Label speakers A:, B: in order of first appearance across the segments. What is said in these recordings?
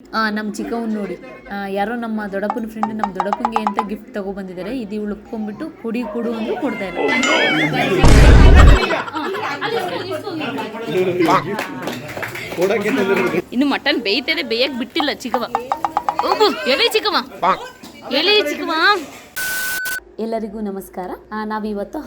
A: ನಮ್ಮ ಚಿಕ್ಕವನ್ ನೋಡಿ ಯಾರೋ ನಮ್ಮ ದೊಡ್ಡಪ್ಪನ ಫ್ರೆಂಡ್ ನಮ್ಮ ದೊಡ್ಡಪ್ಪನಿಗೆ ಅಂತ ಗಿಫ್ಟ್ ತಗೊಬಂದಿದ್ದಾರೆ. ಇದು ಇವಳು ಉಟ್ಕೊಂಡ್ಬಿಟ್ಟು ಕುಡಿ ಕೊಡು ಅಂದ್ರೂ ಕೊಡ್ತಾ ಇಲ್ಲ. ಇನ್ನು ಮಟನ್ ಬೇಯ್ತದೆ, ಬೇಯಕ್ ಬಿಟ್ಟಿಲ್ಲ ಚಿಕ್ಕವ. ಎಲ್ಲಿ ಚಿಕ್ಕವ, ಎಲ್ಲಿ ಚಿಕ್ಕವ. ಎಲ್ಲರಿಗೂ ನಮಸ್ಕಾರ. ನಾವಿವತ್ತು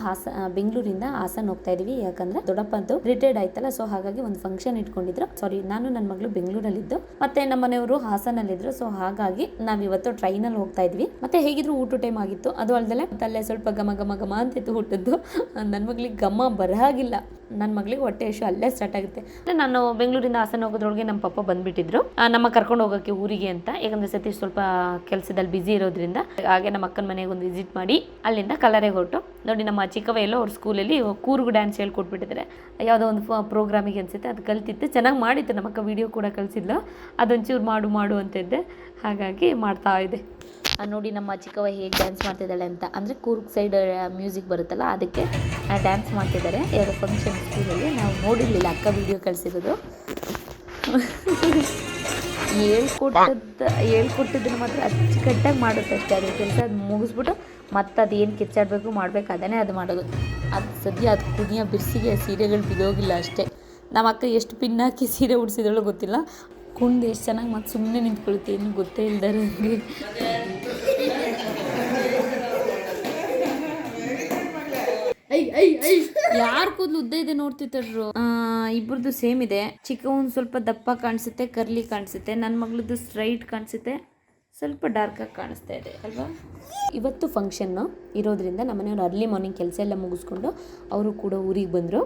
A: ಬೆಂಗಳೂರಿಂದ ಹಾಸನ ಹೋಗ್ತಾ ಇದೀವಿ. ಯಾಕಂದ್ರೆ ದೊಡ್ಡಪ್ಪಂತೂ ರಿಟೈರ್ಡ್ ಆಯ್ತಲ್ಲ, ಸೊ ಹಾಗಾಗಿ ಒಂದು ಫಂಕ್ಷನ್ ಇಟ್ಕೊಂಡಿದ್ರು. ನಾನು ನನ್ನ ಮಗಳು ಬೆಂಗಳೂರಲ್ಲಿದ್ದು, ಮತ್ತೆ ನಮ್ಮ ಮನೆಯವರು ಹಾಸನಲ್ಲಿದ್ರು. ಸೊ ಹಾಗಾಗಿ ನಾವಿವತ್ತು ಟ್ರೈನಲ್ಲಿ ಹೋಗ್ತಾ ಇದ್ವಿ. ಮತ್ತೆ ಹೇಗಿದ್ರು ಊಟ ಟೈಮ್ ಆಗಿತ್ತು. ಅದು ಅಲ್ದಲೆ ತಲೆ ಸ್ವಲ್ಪ ಘಮ ಘಮ ಘಮ ಅಂತಿತ್ತು ಊಟದ್ದು. ನನ್ನ ಮಗಳಿಗೆ ಘಮ ಬರಹಾಗಿಲ್ಲ. ನನ್ನ ಮಗಳಿಗೆ ಹೊಟ್ಟೆ ಇಶ್ಯೂ ಅಲ್ಲೇ ಸ್ಟಾರ್ಟ್ ಆಗುತ್ತೆ. ನಾನು ಬೆಂಗಳೂರಿಂದ ಹಾಸನ ಹೋಗೋದ್ರೊಳಗೆ ನಮ್ಮ ಪಪ್ಪ ಬಂದ್ಬಿಟ್ಟಿದ್ರು ನಮ್ಮ ಕರ್ಕೊಂಡು ಹೋಗೋಕ್ಕೆ ಊರಿಗೆ ಅಂತ. ಯಾಕಂದ್ರೆ ಸತೀಶ್ ಸ್ವಲ್ಪ ಕೆಲಸದಲ್ಲಿ ಬಿಸಿ ಇರೋದ್ರಿಂದ. ಹಾಗೆ ನಮ್ಮ ಅಕ್ಕನ ಮನೆಗೆ ಒಂದು ವಿಸಿಟ್ ಮಾಡಿ ಅಲ್ಲಿಂದ ಕಲರಿಗೆ ಹೊರಟು ನೋಡಿ. ನಮ್ಮ ಚಿಕ್ಕವ ಎಲ್ಲೋ ಅವ್ರ ಸ್ಕೂಲಲ್ಲಿ ಕೂರ್ಗು ಡ್ಯಾನ್ಸ್ ಹೇಳ್ಕೊಟ್ಬಿಟ್ಟಿದ್ದಾರೆ. ಯಾವುದೋ ಒಂದು ಪ್ರೋಗ್ರಾಮಿಗೆ ಅನ್ಸುತ್ತೆ, ಅದು ಕಲ್ತಿತ್ತು, ಚೆನ್ನಾಗಿ ಮಾಡಿತ್ತು. ನಮ್ಮ ಅಕ್ಕ ವಿಡಿಯೋ ಕೂಡ ಕಳಿಸಿದ್ಲು. ಅದೊಂಚೂರು ಮಾಡು ಅಂತಿದ್ದೆ, ಹಾಗಾಗಿ ಮಾಡ್ತಾ ಇದೆ. ನೋಡಿ ನಮ್ಮ ಚಿಕ್ಕವ ಹೇಗೆ ಡ್ಯಾನ್ಸ್ ಮಾಡ್ತಿದ್ದಾಳೆ ಅಂತ. ಅಂದರೆ ಕೂರ್ಗ್ ಸೈಡ್ ಮ್ಯೂಸಿಕ್ ಬರುತ್ತಲ್ಲ, ಅದಕ್ಕೆ ಡ್ಯಾನ್ಸ್ ಮಾಡ್ತಿದ್ದಾರೆ. ಯಾವುದೋ ಫಂಕ್ಷನ್ ಸ್ಕೂಲಲ್ಲಿ. ನಾವು ನೋಡಿರಲಿಲ್ಲ, ಅಕ್ಕ ವಿಡಿಯೋ ಕಳಿಸಿರೋದು. ಹೇಳ್ಕೊಟ್ಟಿದ್ದನ್ನು ಮಾತ್ರ ಅಚ್ಚುಕಟ್ಟಾಗಿ ಮಾಡುತ್ತೆ ಅಷ್ಟೇ. ಅದ್ರ ಕೆಲಸ ಅದು ಮುಗಿಸ್ಬಿಟ್ಟು ಮತ್ತೆ ಅದು ಏನು ಕಿಚ್ಚಾಡಬೇಕು ಮಾಡಬೇಕು ಅದನ್ನೇ ಅದು ಮಾಡೋದು. ಅದು ಸದ್ಯ ಅದು ಕುಣಿಯ ಬಿರ್ಸಿಗೆ ಸೀರೆಗಳು ಬಿದೋಗಿಲ್ಲ ಅಷ್ಟೇ. ನಮ್ಮ ಅಕ್ಕ ಎಷ್ಟು ಪಿನ್ ಹಾಕಿ ಸೀರೆ ಉಡಿಸಿದಳು ಗೊತ್ತಿಲ್ಲ. ಕುಂದು ಎಷ್ಟು ಚೆನ್ನಾಗಿ ಮತ್ತೆ ಸುಮ್ಮನೆ ನಿಂತ್ಕೊಳುತ್ತೆ, ಏನು ಗೊತ್ತೇ ಇಲ್ದಾರೆ. ಯಾರ ಕೂದಲು ಉದ್ದ ಇದೆ ನೋಡ್ತಿದ್ರು. ಇಬ್ಬರದು ಸೇಮ್ ಇದೆ. ಚಿಕ್ಕವನ್ ಸ್ವಲ್ಪ ದಪ್ಪ ಕಾಣಿಸುತ್ತೆ, ಕರ್ಲಿ ಕಾಣಿಸುತ್ತೆ. ನನ್ನ ಮಗಳದ್ದು ಸ್ಟ್ರೈಟ್ ಕಾಣಿಸುತ್ತೆ, ಸ್ವಲ್ಪ ಡಾರ್ಕ್ ಆಗಿ ಕಾಣಿಸ್ತಾ ಇದೆ ಅಲ್ವಾ. ಇವತ್ತು ಫಂಕ್ಷನ್ನು ಇರೋದ್ರಿಂದ ನಮ್ಮನೆಯವ್ರು ಅರ್ಲಿ ಮಾರ್ನಿಂಗ್ ಕೆಲಸ ಎಲ್ಲ ಮುಗಿಸ್ಕೊಂಡು ಅವರು ಕೂಡ ಊರಿಗೆ ಬಂದರು.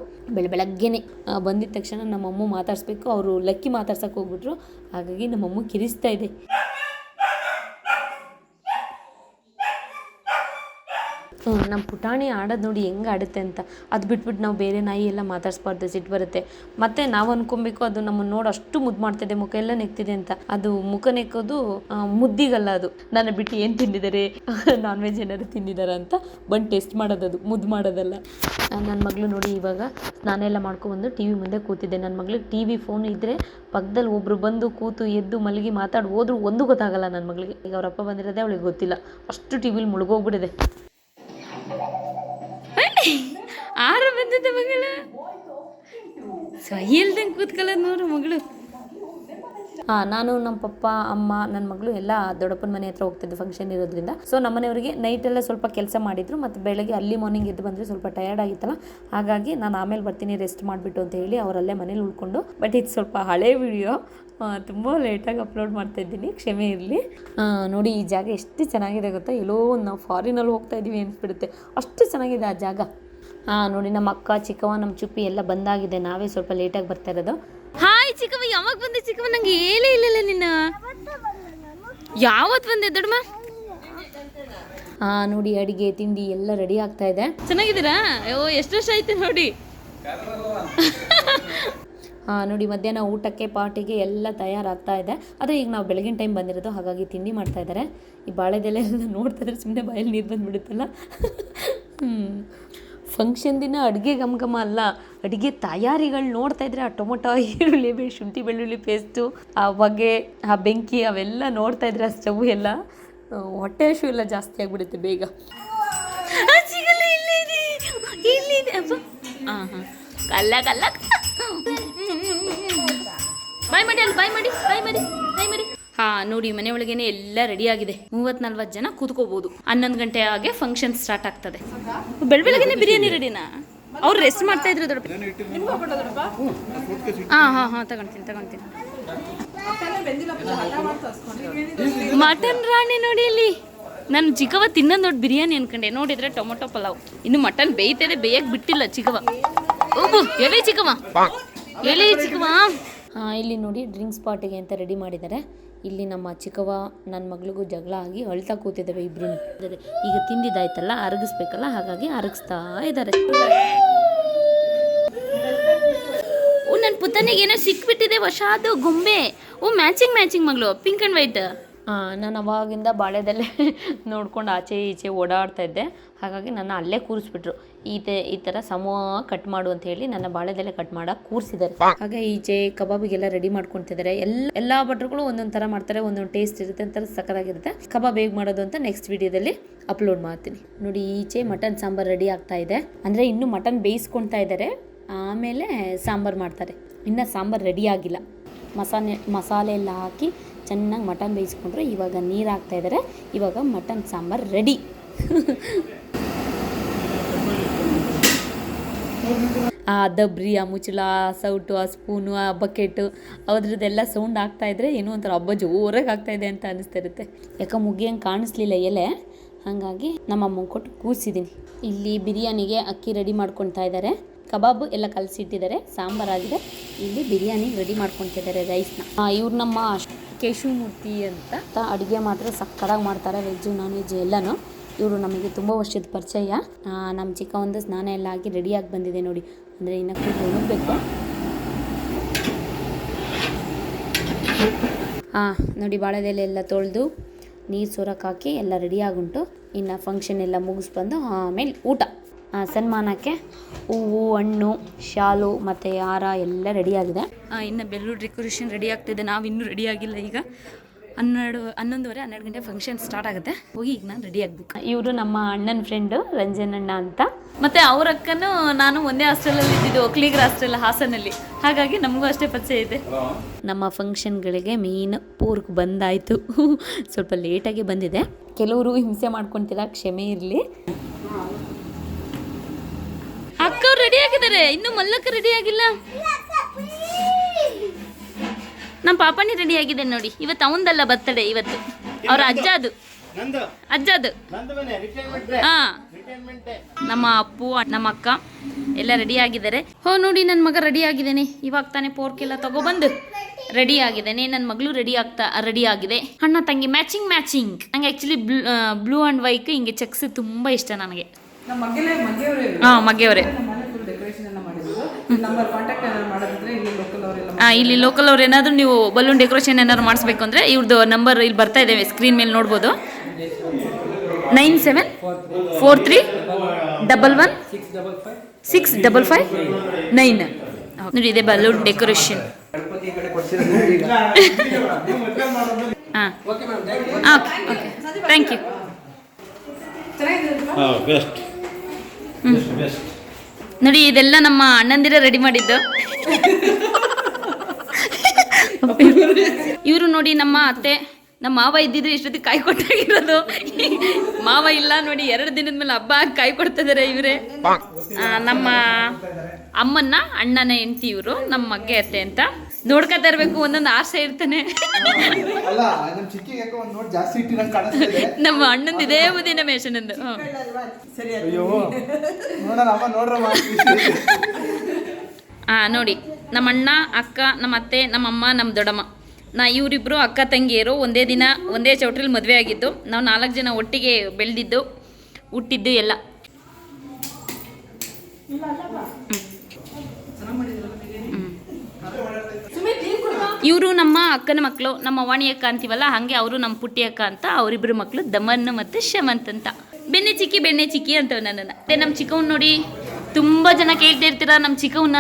A: ಬೆಳಗ್ಗೆನೆ ಬಂದಿದ ತಕ್ಷಣ ನಮ್ಮಮ್ಮ ಮಾತಾಡಿಸ್ಬೇಕು. ಅವರು ಲಕ್ಕಿ ಮಾತಾಡ್ಸಕ್ಕೆ ಹೋಗ್ಬಿಟ್ರು. ಹಾಗಾಗಿ ನಮ್ಮಮ್ಮ ಕಿರಿಸ್ತಾ ಇದೆ. ನಮ್ಮ ಪುಟಾಣಿ ಆಡೋದು ನೋಡಿ ಹೆಂಗೆ ಆಡುತ್ತೆ ಅಂತ. ಅದು ಬಿಟ್ಬಿಟ್ಟು ನಾವು ಬೇರೆ ನಾಯಿ ಎಲ್ಲ ಮಾತಾಡಿಸ್ಬಾರ್ದು, ಸಿಟ್ಟು ಬರುತ್ತೆ. ಮತ್ತು ನಾವು ಅನ್ಕೊಬೇಕು ಅದು ನಮ್ಮನ್ನು ನೋಡಿ ಅಷ್ಟು ಮುದ್ದು ಮಾಡ್ತಿದೆ, ಮುಖ ಎಲ್ಲ ನೆಕ್ತಿದೆ ಅಂತ. ಅದು ಮುಖ ನೆಕ್ಕೋದು ಮುದ್ದಿಗಲ್ಲ. ಅದು ನನ್ನ ಬಿಟ್ಟು ಏನು ತಿಂದಿದ್ದಾರೆ, ನಾನ್ ವೆಜ್ ಏನಾದ್ರು ತಿಂದಿದ್ದಾರೆ ಅಂತ ಬಂದು ಟೆಸ್ಟ್ ಮಾಡೋದು, ಅದು ಮುದ್ದು ಮಾಡೋದಲ್ಲ. ನನ್ನ ಮಗಳು ನೋಡಿ ಇವಾಗ ಸ್ನಾನ ಮಾಡ್ಕೊಬಂದು ಟಿ ವಿ ಮುಂದೆ ಕೂತಿದ್ದೆ. ನನ್ನ ಮಗಳಿಗೆ ಟಿ ವಿ ಫೋನ್ ಇದ್ದರೆ ಪಕ್ಕದಲ್ಲಿ ಒಬ್ಬರು ಬಂದು ಕೂತು ಎದ್ದು ಮಲಗಿ ಮಾತಾಡಿ ಹೋದ್ರು ಒಂದು ಗೊತ್ತಾಗಲ್ಲ ನನ್ನ ಮಗಳಿಗೆ. ಈಗ ಅವರಪ್ಪ ಬಂದಿರೋದೇ ಅವಳಿಗೆ ಗೊತ್ತಿಲ್ಲ, ಅಷ್ಟು ಟಿ ವಿಲಿ ಮುಳುಗೋಗ್ಬಿಟ್ಟಿದೆ. ಬಂದಿದ್ದ ಮಗಳ ಸಹಿಲ್ದಂಗೆ ಕೂತ್ಕೊಳ್ಳೋದು ನೋಡು ಮಗಳು. ನಾನು ನಮ್ಮ ಪಪ್ಪ ಅಮ್ಮ ನನ್ನ ಮಗಳು ಎಲ್ಲ ದೊಡ್ಡಪ್ಪನ ಮನೆ ಹತ್ರ ಹೋಗ್ತಿದ್ದೆ ಫಂಕ್ಷನ್ ಇರೋದ್ರಿಂದ. ಸೊ ನಮ್ಮನೆಯವರಿಗೆ ನೈಟೆಲ್ಲ ಸ್ವಲ್ಪ ಕೆಲಸ ಮಾಡಿದ್ರು. ಮತ್ತು ಬೆಳಗ್ಗೆ ಅಲ್ಲಿ ಮಾರ್ನಿಂಗ್ ಎದ್ದು ಬಂದರೆ ಸ್ವಲ್ಪ ಟಯರ್ಡ್ ಆಗಿತ್ತಲ್ಲ, ಹಾಗಾಗಿ ನಾನು ಆಮೇಲೆ ಬರ್ತೀನಿ ರೆಸ್ಟ್ ಮಾಡಿಬಿಟ್ಟು ಅಂತ ಹೇಳಿ ಅವರಲ್ಲೇ ಮನೇಲಿ ಉಳ್ಕೊಂಡು. ಬಟ್ ಇದು ಸ್ವಲ್ಪ ಹಳೆ ವಿಡಿಯೋ, ತುಂಬ ಲೇಟಾಗಿ ಅಪ್ಲೋಡ್ ಮಾಡ್ತಾಯಿದ್ದೀನಿ, ಕ್ಷಮೆ ಇರಲಿ. ನೋಡಿ ಈ ಜಾಗ ಎಷ್ಟು ಚೆನ್ನಾಗಿದೆ ಗೊತ್ತಾ. ಎಲ್ಲೋ ನಾವು ಫಾರಿನಲ್ಲಿ ಹೋಗ್ತಾ ಇದ್ದೀವಿ ಅನಿಸ್ಬಿಡುತ್ತೆ, ಅಷ್ಟು ಚೆನ್ನಾಗಿದೆ ಆ ಜಾಗ. ನೋಡಿ ನಮ್ಮ ಅಕ್ಕ ಚಿಕ್ಕವ ನಮ್ಮ ಚುಪ್ಪಿ ಎಲ್ಲ ಬಂದಾಗಿದೆ. ನಾವೇ ಸ್ವಲ್ಪ ಲೇಟಾಗಿ ಬರ್ತಾ ಇರೋದು. ಹಾಯ್ ಚಿಕ್ಕವ, ಯಾವಾಗ ಬಂದೆ ಚಿಕ್ಕವ? ನಂಗೆ ಹೇಳೇ ಇಲ್ಲ ನಿನ್ನ. ಯಾವತ್ತು ಬಂದೆ ದೊಡ್ಡಮ್ಮ? ನೋಡಿ ಅಡಿಗೆ ತಿಂಡಿ ಎಲ್ಲ ರೆಡಿ ಆಗ್ತಾ ಇದೆ. ಚೆನ್ನಾಗಿದ್ದೀರಾ? ಎಷ್ಟು ವರ್ಷ ಆಯ್ತು ನೋಡಿ. ನೋಡಿ ಮಧ್ಯಾಹ್ನ ಊಟಕ್ಕೆ ಪಾರ್ಟಿಗೆ ಎಲ್ಲ ತಯಾರಾಗ್ತಾ ಇದೆ. ಆದರೆ ಈಗ ನಾವು ಬೆಳಗಿನ ಟೈಮ್ ಬಂದಿರೋದು, ಹಾಗಾಗಿ ತಿಂಡಿ ಮಾಡ್ತಾ ಇದ್ದಾರೆ. ಈ ಬಾಳೆದೆಲೆ ಎಲ್ಲ ನೋಡ್ತಾ ಇದ್ರೆ ಸುಮ್ಮನೆ ಬಾಯಲ್ಲಿ ನೀರು ಬಂದುಬಿಡುತ್ತಲ್ಲ. ಫಂಕ್ಷನ್ ದಿನ ಅಡುಗೆ ಘಮ ಅಲ್ಲ, ಅಡುಗೆ ತಯಾರಿಗಳು ನೋಡ್ತಾ ಇದ್ರೆ ಆ ಟೊಮೊಟೊ, ಈರುಳ್ಳಿ, ಶುಂಠಿ ಬೆಳ್ಳುಳ್ಳಿ ಪೇಸ್ಟು, ಆ ಹೊಗೆ, ಆ ಬೆಂಕಿ, ಅವೆಲ್ಲ ನೋಡ್ತಾ ಇದ್ರೆ ಆ ಸ್ಟವ್ ಎಲ್ಲ ಹೊಟ್ಟೆ ಹಸಿವು ಎಲ್ಲ ಜಾಸ್ತಿ ಆಗಿಬಿಡುತ್ತೆ ಬೇಗ. ಕಲ್ಲ ಕಲ್ಲ ಬಾಯ್ ಮಾಡಿ ಅಲ್ಲಿ ಬಾಯ್ ಮಾಡಿ. ನೋಡಿ ಮನೆ ಒಳಗೇನೆ ಎಲ್ಲ ರೆಡಿ ಆಗಿದೆ. 30-40 ಜನ ಕೂತ್ಕೋಬಹುದು. 11 ಗಂಟೆ ಹಾಗೆ ಫಂಕ್ಷನ್ ಸ್ಟಾರ್ಟ್ ಆಗ್ತದೆ. ಬೆಳಗ್ಗೆನೆ ಬಿರಿಯಾನಿ ರೆಡಿನಾ? ಅವ್ರು ರೆಸ್ಟ್ ಮಾಡ್ತಾ ಇದ್ರು ದೊಡ್ಡ. ತಗೊಂತೀನಿ. ಮಟನ್ ರಾಣಿ ನೋಡಿ ಅಲ್ಲಿ. ನಾನು ಚಿಕ್ಕವ ತಿನ್ನೋದು ನೋಡಿ ಬಿರಿಯಾನಿ ಅನ್ಕೊಂಡೆ, ನೋಡಿದ್ರೆ ಟೊಮೊಟೊ ಪಲಾವ್. ಇನ್ನು ಮಟನ್ ಬೇಯ್ತದೆ, ಬೇಯಕ್ಕೆ ಬಿಟ್ಟಿಲ್ಲ ಚಿಕ್ಕವ. ಎಲ್ಲಿ ಚಿಕ್ಕವ. ಇಲ್ಲಿ ನೋಡಿ ಡ್ರಿಂಕ್ಸ್ ಪಾರ್ಟಿಗೆ ಅಂತ ರೆಡಿ ಮಾಡಿದ್ದಾರೆ. ಇಲ್ಲಿ ನಮ್ಮ ಚಿಕ್ಕವ ನನ್ನ ಮಗಳಿಗೂ ಜಗಳ ಆಗಿ ಅಳ್ತಾ ಕೂತಿದ್ದಾವೆ ಇಬ್ರು. ಈಗ ತಿಂದಿದ್ದಾಯ್ತಲ್ಲ, ಅರಗಿಸ್ಬೇಕಲ್ಲ, ಹಾಗಾಗಿ ಅರಗಿಸ್ತಾ ಇದ್ದಾರೆ. ನನ್ನ ಪುತ್ತನಿಗೆ ಏನೋ ಸಿಕ್ಬಿಟ್ಟಿದೆ ಹೊಸಾದು ಗೊಂಬೆ. ಮ್ಯಾಚಿಂಗ್ ಮಗಳು, ಪಿಂಕ್ ಆ್ಯಂಡ್ ವೈಟ್. ನಾನು ಅವಾಗಿಂದ ಬಾಳೆದಲ್ಲೇ ನೋಡ್ಕೊಂಡು ಆಚೆ ಈಚೆ ಓಡಾಡ್ತಾ ಇದ್ದೆ. ಹಾಗಾಗಿ ನನ್ನ ಅಲ್ಲೇ ಕೂರಿಸ್ಬಿಟ್ರು. ಈ ಥರ ಸಮೂಹ ಕಟ್ ಮಾಡು ಅಂತ ಹೇಳಿ ನನ್ನ ಬಾಳೆದಲ್ಲೇ ಕಟ್ ಮಾಡಕ್ಕೆ ಕೂರಿಸಿದ್ದಾರೆ. ಹಾಗೆ ಈಚೆ ಕಬಾಬಿಗೆಲ್ಲ ರೆಡಿ ಮಾಡ್ಕೊತಿದ್ದಾರೆ. ಎಲ್ಲ ಭಟ್ರುಗಳು ಒಂದೊಂದು ಥರ ಮಾಡ್ತಾರೆ, ಒಂದೊಂದು ಟೇಸ್ಟ್ ಇರುತ್ತೆ, ಒಂಥರ ಸಕ್ಕತ್ತಾಗಿರುತ್ತೆ. ಕಬಾಬ್ ಹೇಗೆ ಮಾಡೋದು ಅಂತ ನೆಕ್ಸ್ಟ್ ವಿಡಿಯೋದಲ್ಲಿ ಅಪ್ಲೋಡ್ ಮಾಡ್ತೀನಿ. ನೋಡಿ ಈಚೆ ಮಟನ್ ಸಾಂಬಾರು ರೆಡಿ ಆಗ್ತಾ ಇದೆ. ಅಂದರೆ ಇನ್ನೂ ಮಟನ್ ಬೇಯಿಸ್ಕೊಳ್ತಾ ಇದ್ದಾರೆ, ಆಮೇಲೆ ಸಾಂಬಾರು ಮಾಡ್ತಾರೆ. ಇನ್ನು ಸಾಂಬಾರು ರೆಡಿ ಆಗಿಲ್ಲ. ಮಸಾಲೆ ಎಲ್ಲ ಹಾಕಿ ಚೆನ್ನಾಗಿ ಮಟನ್ ಬೇಯಿಸ್ಕೊಂಡ್ರೆ ಇವಾಗ ನೀರು ಹಾಕ್ತಾ ಇದ್ದಾರೆ. ಇವಾಗ ಮಟನ್ ಸಾಂಬಾರು ರೆಡಿ. ಆ ದಬ್ರಿ, ಆ ಮುಚ್ಚಳ, ಆ ಸೌಟು, ಆ ಸ್ಪೂನು, ಆ ಬಕೆಟು ಅದ್ರದ್ದೆಲ್ಲ ಸೌಂಡ್ ಆಗ್ತಾಯಿದ್ರೆ ಏನೋ ಒಂಥರ ಹಬ್ಬ ಜೋರಾಗಿ ಆಗ್ತಾಯಿದೆ ಅಂತ ಅನ್ನಿಸ್ತಾ ಇರುತ್ತೆ. ಯಾಕೆ ಮುಗಿಯಂಗೆ ಕಾಣಿಸ್ಲಿಲ್ಲ ಎಲೆ, ಹಾಗಾಗಿ ನಮ್ಮಮ್ಮಂಗೆ ಕೊಟ್ಟು ಕೂರಿಸಿದ್ದೀನಿ. ಇಲ್ಲಿ ಬಿರಿಯಾನಿಗೆ ಅಕ್ಕಿ ರೆಡಿ ಮಾಡ್ಕೊತಾ ಇದ್ದಾರೆ. ಕಬಾಬು ಎಲ್ಲ ಕಲಸಿಟ್ಟಿದ್ದಾರೆ, ಸಾಂಬಾರಾಗಿದೆ. ಇಲ್ಲಿ ಬಿರಿಯಾನಿ ರೆಡಿ ಮಾಡ್ಕೊತಿದ್ದಾರೆ ರೈಸ್ನ. ಇವ್ರು ನಮ್ಮ ಕೇಶವಮೂರ್ತಿ ಅಂತ ಅಡುಗೆ ಮಾತ್ರ ಸಕ್ಕತ್ತಾಗಿ ಮಾಡ್ತಾರೆ, ವೆಜ್ಜು ನಾನ್ ವೆಜ್ ಎಲ್ಲನೂ. ಇವರು ನಮಗೆ ತುಂಬ ವರ್ಷದ ಪರಿಚಯ. ನಮ್ಮ ಚಿಕ್ಕ ಒಂದು ಸ್ನಾನ ಎಲ್ಲ ಆಗಿ ರೆಡಿಯಾಗಿ ಬಂದಿದೆ ನೋಡಿ. ಅಂದರೆ ಇನ್ನು ಕೂತು ಉಣಬೇಕು. ನೋಡಿ ಬಾಳೆದೆಲೆ ಎಲ್ಲ ತೊಳೆದು ನೀರು ಸೋರಕ್ಕೆ ಹಾಕಿ ಎಲ್ಲ ರೆಡಿಯಾಗುಂಟು. ಇನ್ನು ಫಂಕ್ಷನ್ ಎಲ್ಲ ಮುಗಿಸ್ಬಂದು ಆಮೇಲೆ ಊಟ. ಸನ್ಮಾನಕ್ಕೆ ಹೂವು, ಹಣ್ಣು, ಶಾಲು ಮತ್ತು ಹಾರ ಎಲ್ಲ ರೆಡಿಯಾಗಿದೆ. ಇನ್ನು ಬೆಲ್ಲೂರು ಡೆಕೋರೇಷನ್ ರೆಡಿ ಆಗ್ತಿದೆ. ನಾವು ಇನ್ನೂ ರೆಡಿಯಾಗಿಲ್ಲ. ಈಗ 11:30 ಗಂಟೆ ಫಂಕ್ಷನ್ ಸ್ಟಾರ್ಟ್ ಆಗುತ್ತೆ. ಹೋಗಿ ಈಗ ನಾನು ರೆಡಿ ಆಗಬೇಕು. ಇವರು ನಮ್ಮ ಅಣ್ಣನ ಫ್ರೆಂಡು ರಂಜನಣ್ಣ ಅಂತ. ಮತ್ತು ಅವ್ರ ಅಕ್ಕನೂ ನಾನು ಒಂದೇ ಹಾಸ್ಟೆಲಲ್ಲಿ ಇದ್ದಿದ್ದು, ಒಕ್ಲಿಗರ ಹಾಸ್ಟೆಲ್ ಹಾಸನಲ್ಲಿ. ಹಾಗಾಗಿ ನಮಗೂ ಅಷ್ಟೇ ಪರಿಚಯ ಇದೆ. ನಮ್ಮ ಫಂಕ್ಷನ್ಗಳಿಗೆ ಮೇನ್ ಪೂರ್ಕ್ ಬಂದಾಯಿತು. ಸ್ವಲ್ಪ ಲೇಟಾಗಿ ಬಂದಿದೆ. ಕೆಲವರು ಹಿಂಸೆ ಮಾಡ್ಕೊತೀರಾ, ಕ್ಷಮೆ ಇರಲಿ. ಅಕ್ಕವ್ರು ರೆಡಿ ಆಗಿದ್ದಾರೆ, ಇನ್ನು ಮಲ್ಲಕ್ಕ ರೆಡಿ ಆಗಿಲ್ಲ. ನಮ್ಮ ಪಾಪನಿ ರೆಡಿ ಆಗಿದೆ ನೋಡಿ. ಇವತ್ತು ಅವಂದಲ್ಲ ಬರ್ತಡೆ, ಇವತ್ತು ಅವ್ರ ಅಜ್ಜದು. ನಮ್ಮ ಅಪ್ಪು, ನಮ್ಮ ಅಕ್ಕ ಎಲ್ಲ ರೆಡಿ ಆಗಿದ್ದಾರೆ. ನೋಡಿ ನನ್ನ ಮಗ ರೆಡಿ ಆಗಿದ್ದೇನೆ. ಇವಾಗ ತಾನೇ ಪೋರ್ಕ್ ಎಲ್ಲ ತಗೊಬಂದು ರೆಡಿ ಆಗಿದ್ದೇನೆ. ನನ್ನ ಮಗಳು ರೆಡಿ ಆಗಿದೆ. ಅಣ್ಣ ತಂಗಿ ಮ್ಯಾಚಿಂಗ್. ನಂಗೆ ಆ್ಯಕ್ಚುಲಿ ಬ್ಲೂ ಆ್ಯಂಡ್ ವೈಟ್ ಹಿಂಗೆ ಚೆಕ್ಸ್ ತುಂಬ ಇಷ್ಟ ನನಗೆ. ಮಗ್ಗೆಯವರೇ ಇಲ್ಲಿ ಲೋಕಲ್ ಅವ್ರು ಏನಾದರೂ ನೀವು ಬಲೂನ್ ಡೆಕೋರೇಷನ್ ಏನಾದ್ರು ಮಾಡಿಸ್ಬೇಕು ಅಂದರೆ ಇವ್ರದ್ದು ನಂಬರ್ ಇಲ್ಲಿ ಬರ್ತಾ ಇದೆ, ಸ್ಕ್ರೀನ್ ಮೇಲೆ ನೋಡ್ಬೋದು. 9743116559. ನೋಡಿ ಇದೆ balloon decoration. Okay thank you. ನೋಡಿ ಇದೆಲ್ಲ ನಮ್ಮ ಅಣ್ಣಂದಿರ ರೆಡಿ ಮಾಡಿದ್ದು. ಇವರು ನೋಡಿ ನಮ್ಮ ಅತ್ತೆ, ನಮ್ಮ ಮಾವ ಇದ್ದಿದ್ರೆ ಇಷ್ಟೊತ್ತಿಗೆ ಕಾಯಿ ಕೊಟ್ಟಾಗಿರೋದು. ಮಾವ ಇಲ್ಲ ನೋಡಿ, 2 ದಿನದ ಮೇಲೆ ಹಬ್ಬ ಕಾಯಿ ಕೊಡ್ತಾ ಇದಾರೆ ಇವರೇ. ನಮ್ಮ ಅಮ್ಮನ್ನ ಅಣ್ಣನ ಹೆಂಡತಿ ಇವರು, ನಮ್ಮ ಮಗ್ಗೆ ಅತ್ತೆ ಅಂತ. ನೋಡ್ಕೊತಾ ಇರ್ಬೇಕು, ಒಂದೊಂದು ಆಸೆ ಇರ್ತಾನೆ. ನಮ್ಮ ಅಣ್ಣಂದು ಇದೇ ಬುದಿನ ಮೇಷನಂದು. ನೋಡಿ ನಮ್ಮ ಅಣ್ಣ, ಅಕ್ಕ, ನಮ್ಮ ಅತ್ತೆ, ನಮ್ಮಮ್ಮ, ನಮ್ಮ ದೊಡ್ಡಮ್ಮ, ಇವರಿಬ್ಬರು ಅಕ್ಕ ತಂಗಿಯರು. ಒಂದೇ ದಿನ ಒಂದೇ ಚೌಟ್ರಿಲಿ ಮದುವೆ ಆಗಿದ್ದು. ನಾವು 4 ಜನ ಒಟ್ಟಿಗೆ ಬೆಳೆದಿದ್ದು, ಹುಟ್ಟಿದ್ದು ಎಲ್ಲ. ಇವರು ನಮ್ಮ ಅಕ್ಕನ ಮಕ್ಕಳು, ನಮ್ಮ ವಾಣಿ ಅಕ್ಕ ಅಂತೀವಲ್ಲ, ಹಾಗೆ ಅವರು ನಮ್ಮ ಪುಟ್ಟಿ ಅಕ್ಕ ಅಂತ. ಅವರಿಬ್ಬರು ಮಕ್ಕಳು ದಮನ್ ಮತ್ತು ಶಮಂತ್ ಅಂತ. ಬೆಣ್ಣೆ ಚಿಕ್ಕಿ ಅಂತವ್ ನನ್ನನ್ನು. ಮತ್ತು ನಮ್ಮ ಚಿಕ್ಕವನ್ನ ನೋಡಿ ತುಂಬ ಜನ ಕೇಳ್ತಾ ಇರ್ತೀರ ನಮ್ಮ ಚಿಕ್ಕವನ್ನ.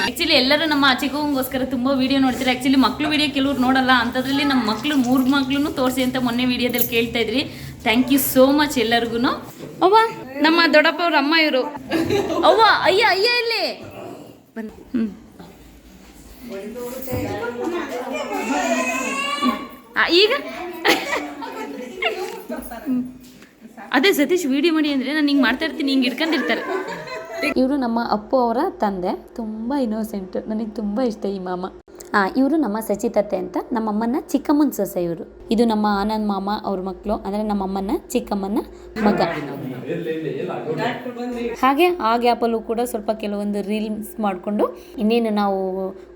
A: ಆ್ಯಕ್ಚುಲಿ ಎಲ್ಲರೂ ನಮ್ಮ ಚಿಕ್ಕವಂಗೋಸ್ಕರ ತುಂಬ ವಿಡಿಯೋ ನೋಡ್ತಾರೆ. ಆ್ಯಕ್ಚುಲಿ ಮಕ್ಕಳು ವಿಡಿಯೋ ಕೆಲವ್ರು ನೋಡಲ್ಲ, ಅಂಥದ್ರಲ್ಲಿ ನಮ್ಮ ಮಕ್ಕಳು 3 ಮಕ್ಕಳನ್ನು ತೋರಿಸಿ ಅಂತ ಮೊನ್ನೆ ವಿಡಿಯೋದಲ್ಲಿ ಕೇಳ್ತಾ ಇದ್ರಿ. ಥ್ಯಾಂಕ್ ಯು ಸೋ ಮಚ್ ಎಲ್ಲರಿಗೂ. ಅವ್ವ ನಮ್ಮ ದೊಡ್ಡಪ್ಪ ಅವ್ರ ಅಮ್ಮ ಇವರು. ಅವ್ವ ಅಯ್ಯ ಇಲ್ಲಿ ಈಗ ಅದೇ ಸತೀಶ್ ವಿಡಿಯೋ ಮಾಡಿ ಅಂದರೆ ನಾನು ಹಿಂಗೆ ಮಾಡ್ತಾ ಇರ್ತೀನಿ, ಹಿಂಗೆ ಇಟ್ಕೊಂಡಿರ್ತಾರೆ. ಇವರು ನಮ್ಮ ಅಪ್ಪು ಅವರ ತಂದೆ. ತುಂಬ ಇನ್ನೋಸೆಂಟ್, ನನಗೆ ತುಂಬ ಇಷ್ಟ ಈ ಮಾಮ. ಇವರು ನಮ್ಮ ಸಚಿತತೆ ಅಂತ, ನಮ್ಮಮ್ಮನ ಚಿಕ್ಕಮ್ಮನ ಸೊಸೆ ಇವರು. ಇದು ನಮ್ಮ ಆನಂದ್ ಮಾಮ ಅವ್ರ ಮಕ್ಕಳು, ಅಂದರೆ ನಮ್ಮಮ್ಮನ ಚಿಕ್ಕಮ್ಮನ ಮಗ. ಹಾಗೆ ಆ ಗ್ಯಾಪಲ್ಲೂ ಕೂಡ ಸ್ವಲ್ಪ ಕೆಲವೊಂದು ರೀಲ್ಸ್ ಮಾಡಿಕೊಂಡು, ಇನ್ನೇನು ನಾವು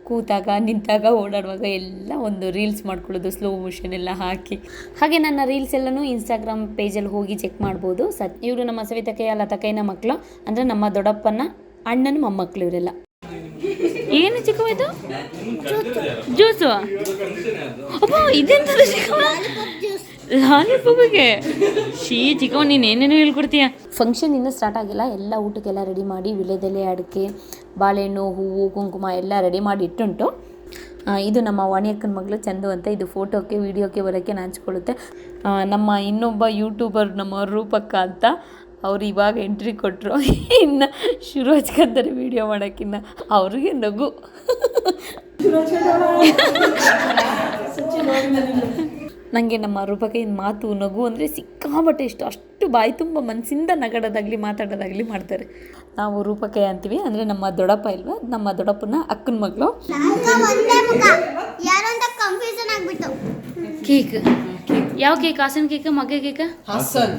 A: ಕೂತಾಗ ನಿಂತಾಗ ಓಡಾಡುವಾಗ ಎಲ್ಲ ಒಂದು ರೀಲ್ಸ್ ಮಾಡ್ಕೊಳ್ಳೋದು, ಸ್ಲೋ ಮೋಷನ್ ಎಲ್ಲ ಹಾಕಿ. ಹಾಗೆ ನನ್ನ ರೀಲ್ಸ್ ಎಲ್ಲನೂ ಇನ್ಸ್ಟಾಗ್ರಾಮ್ ಪೇಜಲ್ಲಿ ಹೋಗಿ ಚೆಕ್ ಮಾಡ್ಬೋದು. ಇವರು ನಮ್ಮ ಸವಿತಕೈಯ ಲತಕೈನ ಮಕ್ಕಳು, ಅಂದರೆ ನಮ್ಮ ದೊಡ್ಡಪ್ಪನ ಅಣ್ಣನ ಮೊಮ್ಮಕ್ಕಳು ಇವರೆಲ್ಲ. ಏನು ಚಿಕ್ಕವಾಯ್ತು? ಜ್ಯೂಸು? ಅಪ್ಪ ಇದೆಂತ ಚಿಕ್ಕವ? ಲಾಲಿಪಾಪಿಗೆ ಶೀ ಚಿಕ್ಕವ, ನೀನು ಏನೇನು ಹೇಳ್ಕೊಡ್ತೀಯ. ಫಂಕ್ಷನ್ ಇನ್ನೂ ಸ್ಟಾರ್ಟ್ ಆಗಿಲ್ಲ, ಎಲ್ಲ ಊಟಕ್ಕೆಲ್ಲ ರೆಡಿ ಮಾಡಿ, ವಿಳ್ಯದೆಲೆ, ಅಡಿಕೆ, ಬಾಳೆಹಣ್ಣು, ಹೂವು, ಕುಂಕುಮ ಎಲ್ಲ ರೆಡಿ ಮಾಡಿ ಇಟ್ಟುಂಟು. ಇದು ನಮ್ಮ ವಾಣಿಯಕ್ಕನ ಮಗಳು ಚಂದು ಅಂತ. ಇದು ಫೋಟೋಕ್ಕೆ ವೀಡಿಯೋಕ್ಕೆ ಬರೋಕ್ಕೆ ನಾಚಿಕೊಳ್ಳುತ್ತೆ. ನಮ್ಮ ಇನ್ನೊಬ್ಬ ಯೂಟ್ಯೂಬರ್ ನಮ್ಮ ರೂಪಕ್ಕ ಅಂತ, ಅವ್ರು ಇವಾಗ ಎಂಟ್ರಿ ಕೊಟ್ಟರು. ಇನ್ನು ಶುರು ಹಚ್ಕೊಂತಾರೆ ವೀಡಿಯೋ ಮಾಡೋಕ್ಕಿನ್ನ. ಅವ್ರಿಗೆ ನಗು. ನನಗೆ ನಮ್ಮ ರೂಪಕ್ಕನ ಮಾತು, ನಗು ಅಂದರೆ ಸಿಕ್ಕಾಬಟ್ಟೆ ಇಷ್ಟ. ಅಷ್ಟು ಬಾಯಿ ತುಂಬ ಮನಸ್ಸಿಂದ ನಗಡೋದಾಗಲಿ ಮಾತಾಡೋದಾಗಲಿ ಮಾಡ್ತಾರೆ. ನಾವು ರೂಪಕ್ಕಯ್ಯ ಅಂತೀವಿ, ಅಂದರೆ ನಮ್ಮ ದೊಡ್ಡಪ್ಪ ಇಲ್ವಾ, ನಮ್ಮ ದೊಡ್ಡಪ್ಪನ ಅಕ್ಕನ ಮಗಳು. ಕೇಕ್ ಯಾವ ಕೇಕ್? ಹಾಸನ ಕೇಕ, ಮಗ್ಗೆ ಕೇಕ?
B: ಹಾಸನ್.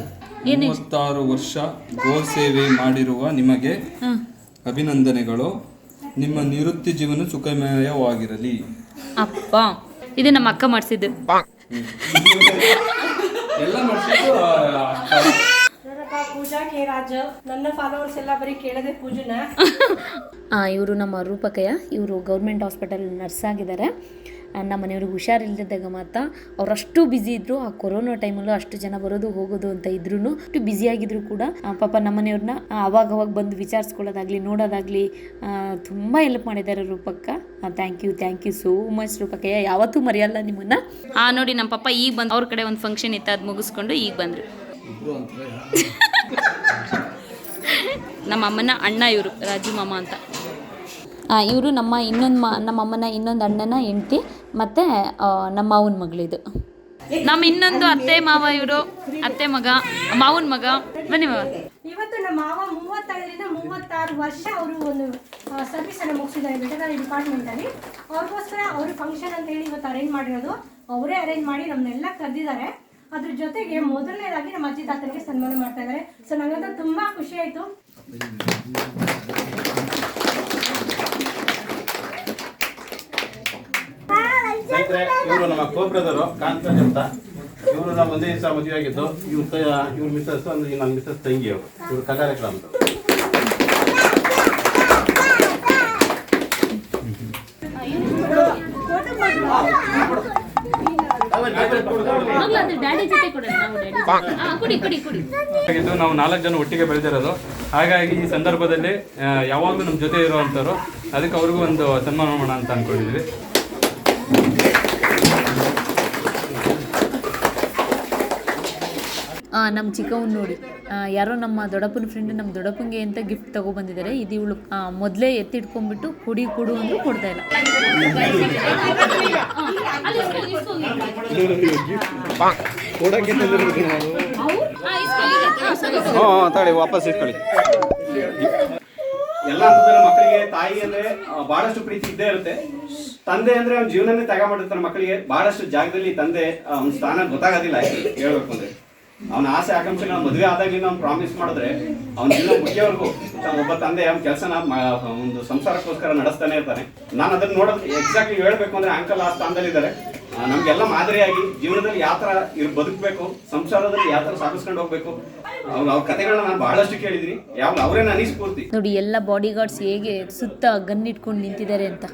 B: 36 ವರ್ಷ ಗೋ ಸೇವೆ ಮಾಡಿರುವ ನಿಮಗೆ ಅಭಿನಂದನೆಗಳು. ನಿಮ್ಮ ನಿವೃತ್ತಿ ಜೀವನ ಸುಖಮಯವಾಗಿರಲಿ.
A: ಅಪ್ಪ, ಇದು ನಮ್ಮ ಅಕ್ಕ ಮಾಡಿಸಿದ್ದು.
C: ಪೂಜಾ ಕೆ ರಾಜ್. ನನ್ನ ಫಾಲೋವರ್ಸ್ ಎಲ್ಲ ಬರೀ ಕೇಳದೆ ಪೂಜನ.
A: ಇವರು ನಮ್ಮ ರೂಪಕಯ್ಯ. ಇವರು ಗೌರ್ಮೆಂಟ್ ಹಾಸ್ಪಿಟಲ್ ನರ್ಸ್ ಆಗಿದ್ದಾರೆ. ನಮ್ಮ ಮನೆಯವ್ರಿಗೆ ಹುಷಾರಿಲ್ಲದಾಗ ಮಾತ್ರ ಅವರಷ್ಟು ಬ್ಯುಸಿ ಇದ್ದರು. ಆ ಕೊರೋನಾ ಟೈಮಲ್ಲೂ ಅಷ್ಟು ಜನ ಬರೋದು ಹೋಗೋದು ಅಂತ ಇದ್ರೂ, ಅಷ್ಟು ಬ್ಯುಸಿಯಾಗಿದ್ರು ಕೂಡ ಪಾಪ ನಮ್ಮ ಮನೆಯವ್ರನ್ನ ಅವಾಗ ಬಂದು ವಿಚಾರಿಸ್ಕೊಳ್ಳೋದಾಗಲಿ ನೋಡೋದಾಗಲಿ ತುಂಬ ಹೆಲ್ಪ್ ಮಾಡಿದ್ದಾರೆ ರೂಪಕ್ಕ. ಥ್ಯಾಂಕ್ ಯು ಸೋ ಮಚ್ ರೂಪಕ್ಕಯ್ಯ. ಯಾವತ್ತೂ ಮರೆಯಲ್ಲ ನಿಮ್ಮನ್ನು. ನೋಡಿ ನಮ್ಮ ಪಾಪ ಈಗ ಬಂದು ಅವ್ರ ಕಡೆ ಒಂದು ಫಂಕ್ಷನ್ ಇತ್ತು, ಅದು ಮುಗಿಸ್ಕೊಂಡು ಈಗ ಬಂದರು. ನಮ್ಮ ಅಮ್ಮನ ಅಣ್ಣ ಇವರು, ರಾಜು ಮಾಮ ಅಂತ. ಇವರು ನಮ್ಮ ನಮ್ಮಮ್ಮನ ಇನ್ನೊಂದು ಅಣ್ಣನ ಹೆಂಡ್ತಿ, ಮತ್ತು ನಮ್ಮ ಮಾವನ ಮಗಳಿದು. ನಮ್ಮ ಇನ್ನೊಂದು ಅತ್ತೆ ಮಾವ, ಇವರು ಅತ್ತೆ ಮಗ, ಮಾವನ ಮಗ. ಬನ್ನಿ ಮಾವ.
C: ಇವತ್ತು ನಮ್ಮ ಮಾವ 35ರಿಂದ 36 ವರ್ಷ ಅವರು ಒಂದು ಸರ್ವಿಸ್ ಅನ್ನು ಮುಗಿಸಿದ್ದಾರೆ ವೆಟರ್ನರಿ ಡಿಪಾರ್ಟ್ಮೆಂಟ್ ಅಲ್ಲಿ. ಅವ್ರಿಗೋಸ್ಕರ ಅವ್ರ ಫಂಕ್ಷನ್ ಅಂತ ಹೇಳಿ ಇವತ್ತು ಅರೇಂಜ್ ಮಾಡಿರೋದು. ಅವರೇ ಅರೇಂಜ್ ಮಾಡಿ ನಮ್ಮನ್ನೆಲ್ಲ ಕರೆದಿದ್ದಾರೆ. ಅದ್ರ ಜೊತೆಗೆ ಮೊದಲನೇದಾಗಿ ನಮ್ಮ ಅಜ್ಜಿ ತಾತನಿಗೆ ಸನ್ಮಾನ ಮಾಡ್ತಾ ಇದ್ದಾರೆ. ಸೊ ನನಗಂತೂ ತುಂಬಾ ಖುಷಿ ಆಯ್ತು.
D: ಇವರು ನಮ್ಮ ಕೋ ಬ್ರದರು ಕಾಂತರಾಜ್ ಅಂತ. ಇವರು ನಾವು ಒಂದೇ ದಿವಸ ಮದುವೆ ಆಗಿದ್ದು. ಇವ್ರ ಮಿಸಸ್ ಅಂದ್ರೆ ನನ್ನ ಮಿಸಸ್ ತಂಗಿ. ಇವರು ಕನ್ನಡ ಅಂತ.
B: ನಾವು 4 ಜನ ಒಟ್ಟಿಗೆ ಬೆಳೆದಿರೋದು. ಹಾಗಾಗಿ ಈ ಸಂದರ್ಭದಲ್ಲಿ ಯಾವಾಗಲೂ ನಮ್ಮ ಜೊತೆ ಇರುವಂಥವ್ರು, ಅದಕ್ಕೆ ಅವ್ರಿಗೂ ಒಂದು ಸನ್ಮಾನ ಮಾಡೋಣ ಅಂತ ಅನ್ಕೊಂಡಿದ್ವಿ.
A: ನಮ್ಮ ಚಿಕ್ಕವನ್ ನೋಡಿ, ಯಾರೋ ನಮ್ಮ ದೊಡ್ಡಪ್ಪನ ಫ್ರೆಂಡ್ ನಮ್ಮ ದೊಡ್ಡಪ್ಪಂಗೆ ಅಂತ ಗಿಫ್ಟ್ ತೊಗೊಬಂದಿದ್ದಾರೆ. ಇದು ಇವಳು ಮೊದಲೇ ಎತ್ತಿಟ್ಕೊಂಡ್ಬಿಟ್ಟು ಕೊಡು ಅಂದರೂ ಕೊಡ್ತಾ ಇಲ್ಲ.
D: ವಾಪಸ್ ಇಟ್ಕೊಳ್ಳಿ. ಎಲ್ಲ ಹಂತದಲ್ಲಿ ಮಕ್ಕಳಿಗೆ ತಾಯಿ ಅಂದ್ರೆ ಬಹಳಷ್ಟು ಪ್ರೀತಿ ಇದ್ದೇ ಇರುತ್ತೆ. ತಂದೆ ಅಂದ್ರೆ ಅವ್ನ ಜೀವನನೇ ತಗೊಂಡ್ಬಿಟ್ಟಿರ್ತಾರೆ. ಮಕ್ಕಳಿಗೆ ಬಹಳಷ್ಟು ಜಾಗದಲ್ಲಿ ತಂದೆ ಅವ್ನ ಸ್ಥಾನ ಗೊತ್ತಾಗೋದಿಲ್ಲ ಹೇಳ್ಬೇಕು ಅಂದ್ರೆ. ಅವನ ಆಸೆ ಆಕಾಂಕ್ಷೆಗಳನ್ನ ಮದುವೆ ಆದಾಗಲಿಂದ ಅವ್ನು ಪ್ರಾಮಿಸ್ ಮಾಡಿದ್ರೆ ಅವ್ನ ಜೀವನ ಮುಖ್ಯವರೆಗೂ ಒಬ್ಬ ತಂದೆ ಅವ್ನ ಕೆಲಸನ ಒಂದು ಸಂಸಾರಕ್ಕೋಸ್ಕರ ನಡೆಸ್ತಾನೆ ಇರ್ತಾನೆ. ನಾನು ಅದನ್ನ ನೋಡೋದು ಎಕ್ಸಾಕ್ಟ್ಲಿ ಹೇಳ್ಬೇಕು ಅಂದ್ರೆ ಅಂಕಲ್ ಆ ಸ್ಥಾನದಲ್ಲಿ ಇದ್ದಾರೆ. ನಮ್ಗೆಲ್ಲ ಮಾದರಿಯಾಗಿ ಜೀವನದಲ್ಲಿ ಯಾವ ತರ ಬದುಕಬೇಕು, ಸಂಸಾರದಲ್ಲಿ ಯಾವ ತರ ಸಾಗಿಸ್ಕೊಂಡು ಹೋಗ್ಬೇಕು, ಅವ್ರ ಕಥೆಗಳನ್ನ ನಾನು ಬಹಳಷ್ಟು ಕೇಳಿದೀನಿ. ಯಾವಾಗ ಅವರೇ ನನಗೆ ಸ್ಫೂರ್ತಿ.
A: ನೋಡಿ ಎಲ್ಲ ಬಾಡಿ ಗಾರ್ಡ್ಸ್ ಹೇಗೆ ಸುತ್ತ ಗನ್ ಇಟ್ಕೊಂಡು ನಿಂತಿದ್ದಾರೆ ಅಂತ.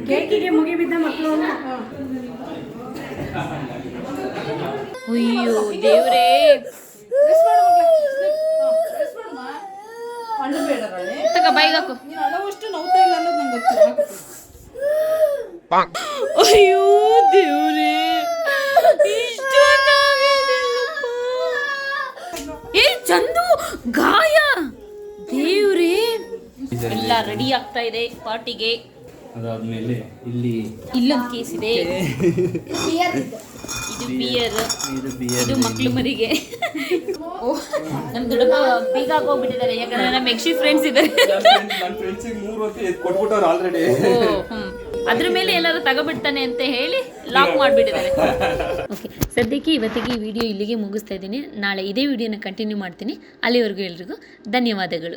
C: ಕೇಕಿಗೆ ಮುಗಿಬಿದ್ದ ಮಕ್ಕಳು.
A: ಅಯ್ಯೋ ದೇವ್ರೇ, ಬೈಗಾಕು. ಅಯ್ಯೋ ದೇವ್ರೇ, ಏ ಚಂದು ಗಾಯ. ದೇವ್ರೇ, ಎಲ್ಲ ರೆಡಿ ಆಗ್ತಾ ಇದೆ ಪಾರ್ಟಿಗೆ.
B: ಅದಾದ್ಮೇಲೆ ಇಲ್ಲಿ
A: ಇಲ್ಲೊಂದು ಕೇಸ್ ಇದೆ. ಇದು ಬಿಯರ್, ಇದು ಮಕ್ಳು ಮರಿಗೆ. ಓ, ನಮ್ ದೊಡ್ಡಪ್ಪ ಬೀಗ ಹಾಕೋಗ್ಬಿಟ್ಟಿದ್ದಾರೆ, ಯಾಕಂದ್ರೆ ನಮ್ಮ ಎಕ್ಸಿ ಫ್ರೆಂಡ್ಸ್ ಇದ್ದಾರೆ.
B: ನನ್ನ ಫ್ರೆಂಡ್ಸಿಗೆ 3 ಹೊತ್ತು ಕೊಟ್ಬಿಟ್ಟವ್ರು ಆಲ್ರೆಡಿ.
A: ಅದ್ರ ಮೇಲೆ ಎಲ್ಲರೂ ತಗೋಬಿಡ್ತಾನೆ ಅಂತ ಹೇಳಿ ಲಾಕ್ ಮಾಡಿಬಿಟ್ಟಿದ್ದಾರೆ. ಓಕೆ, ಸದ್ಯಕ್ಕೆ ಇವತ್ತಿಗೆ ಈ ವಿಡಿಯೋ ಇಲ್ಲಿಗೆ ಮುಗಿಸ್ತಾ ಇದ್ದೀನಿ. ನಾಳೆ ಇದೇ ವಿಡಿಯೋನ ಕಂಟಿನ್ಯೂ ಮಾಡ್ತೀನಿ. ಅಲ್ಲಿವರೆಗೂ ಎಲ್ರಿಗೂ ಧನ್ಯವಾದಗಳು.